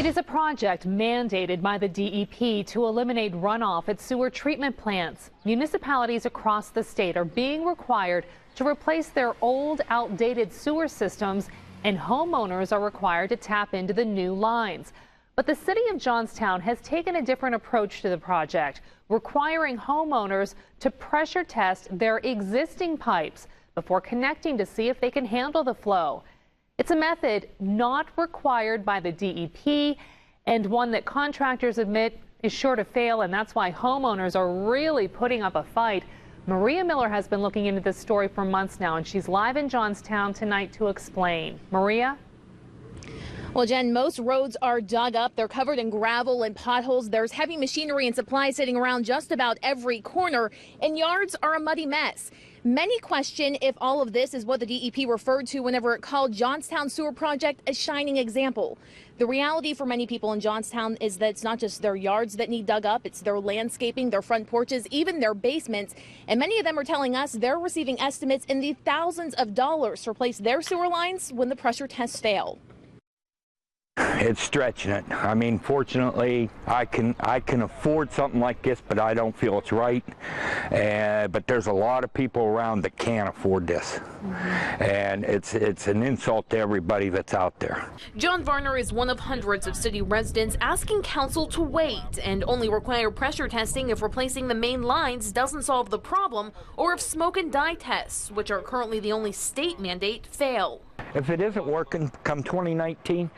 is a project mandated by the DEP to eliminate runoff at sewer treatment plants. Municipalities across the state are being required to replace their old, outdated sewer systems, and homeowners are required to tap into the new lines. But the city of Johnstown has taken a different approach to the project, requiring homeowners to pressure test their existing pipes before connecting to see if they can handle the flow. It's a method not required by the DEP and one that contractors admit is sure to fail, and that's why homeowners are really putting up a fight. Maria Miller has been looking into this story for months now, and she's live in Johnstown tonight to explain. Maria? Well, Jen, most roads are dug up. They're covered in gravel and potholes. There's heavy machinery and supplies sitting around just about every corner, and yards are a muddy mess. Many question if all of this is what the DEP referred to whenever it called Johnstown Sewer Project a shining example. The reality for many people in Johnstown is that it's not just their yards that need dug up, it's their landscaping, their front porches, even their basements. And many of them are telling us they're receiving estimates in the thousands of dollars to replace their sewer lines when the pressure tests fail. It's stretching it. I mean, fortunately, I can afford something like this, but I don't feel it's right. But there's a lot of people around that can't afford this, and it's an insult to everybody that's out there. John Varner is one of hundreds of city residents asking council to wait and only require pressure testing if replacing the main lines doesn't solve the problem, or if smoke and dye tests, which are currently the only state mandate, fail. If it isn't working come 2019,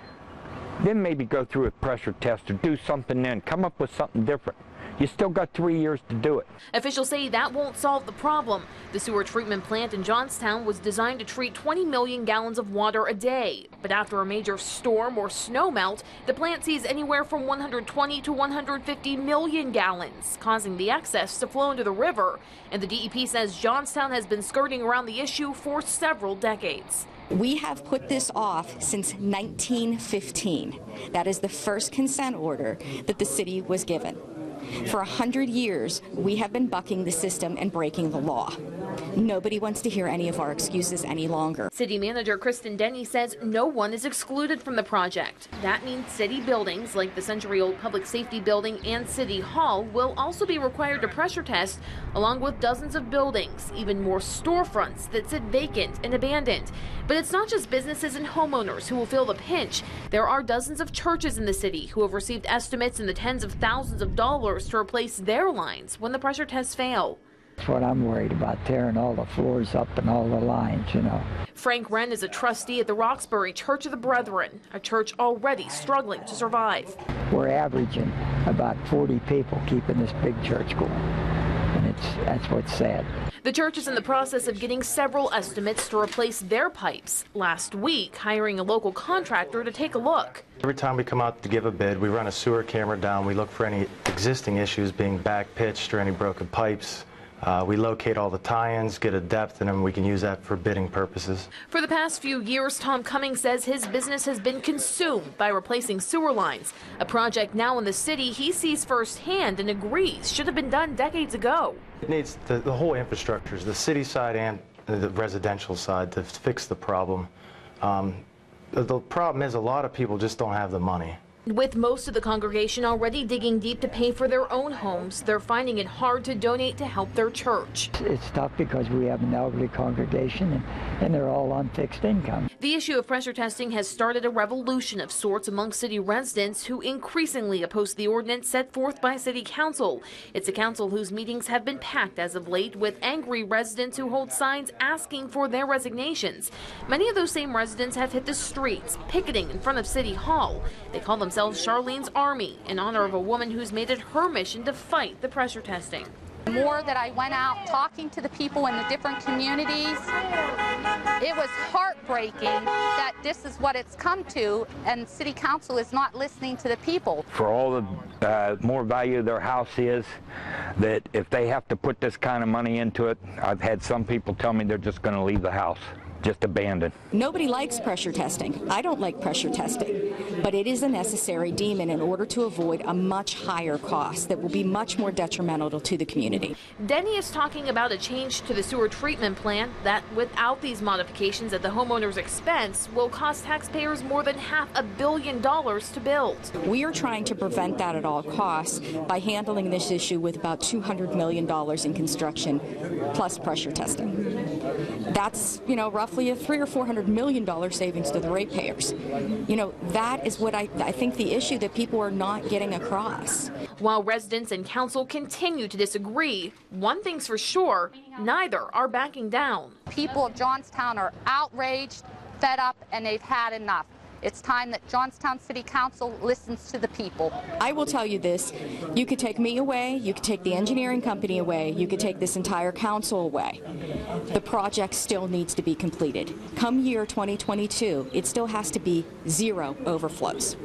then maybe go through a pressure test or do something then. Come up with something different. You still got 3 years to do it. Officials say that won't solve the problem. The sewer treatment plant in Johnstown was designed to treat 20 million gallons of water a day. But after a major storm or snow melt, the plant sees anywhere from 120 to 150 million gallons, causing the excess to flow into the river. And the DEP says Johnstown has been skirting around the issue for several decades. We have put this off since 1915. That is the first consent order that the city was given. For 100 years, we have been bucking the system and breaking the law. Nobody wants to hear any of our excuses any longer. City Manager Kristen Denny says no one is excluded from the project. That means city buildings like the century-old Public Safety Building and City Hall will also be required to pressure test, along with dozens of buildings, even more storefronts that sit vacant and abandoned. But it's not just businesses and homeowners who will feel the pinch. There are dozens of churches in the city who have received estimates in the tens of thousands of dollars to replace their lines when the pressure tests fail. That's what I'm worried about, tearing all the floors up and all the lines, you know. Frank Wren is a trustee at the Roxbury Church of the Brethren, a church already struggling to survive. We're averaging about 40 people keeping this big church going, and that's what's sad. The church is in the process of getting several estimates to replace their pipes. Last week, hiring a local contractor to take a look. Every time we come out to give a bid, we run a sewer camera down. We look for any existing issues being back pitched or any broken pipes. We locate all the tie-ins, get a depth, and then we can use that for bidding purposes. For the past few years, Tom Cummings says his business has been consumed by replacing sewer lines, a project now in the city he sees firsthand and agrees should have been done decades ago. It needs the whole infrastructure, the city side and the residential side, to fix the problem. The problem is a lot of people just don't have the money. With most of the congregation already digging deep to pay for their own homes, they're finding it hard to donate to help their church. It's tough because we have an elderly congregation and they're all on fixed income. The issue of pressure testing has started a revolution of sorts among city residents who increasingly oppose the ordinance set forth by City Council. It's a council whose meetings have been packed as of late with angry residents who hold signs asking for their resignations. Many of those same residents have hit the streets, picketing in front of City Hall. They call themselves Charlene's Army in honor of a woman who's made it her mission to fight the pressure testing. The more that I went out talking to the people in the different communities, it was heartbreaking that this is what it's come to, and City Council is not listening to the people. For all the more value their house is, that if they have to put this kind of money into it, I've had some people tell me they're just going to leave the house. just abandoned. Nobody likes pressure testing. I don't like pressure testing, but it is a necessary demon in order to avoid a much higher cost that will be much more detrimental to the community. Denny is talking about a change to the sewer treatment plant that, without these modifications at the homeowner's expense, will cost taxpayers more than $500 million to build. We are trying to prevent that at all costs by handling this issue with about $200 million in construction plus pressure testing. That's, roughly a $300 or $400 million savings to the ratepayers. That is what I think the issue that people are not getting across. While residents and council continue to disagree, one thing's for sure, neither are backing down. People of Johnstown are outraged, fed up, and they've had enough. It's time that Johnstown City Council listens to the people. I will tell you this, you could take me away, you could take the engineering company away, you could take this entire council away. The project still needs to be completed. Come year 2022, it still has to be zero overflows.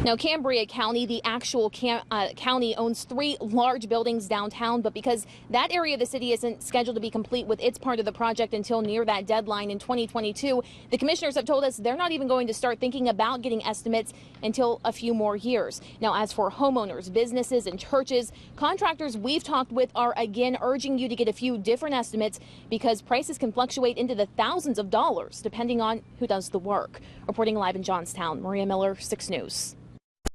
Now, Cambria County, the actual county, owns 3 large buildings downtown, but because that area of the city isn't scheduled to be complete with its part of the project until near that deadline in 2022, the commissioners have told us they're not even going to start thinking about getting estimates until a few more years. Now, as for homeowners, businesses, and churches, contractors we've talked with are again urging you to get a few different estimates because prices can fluctuate into the thousands of dollars depending on who does the work. Reporting live in Johnstown, Maria Miller, 6 News.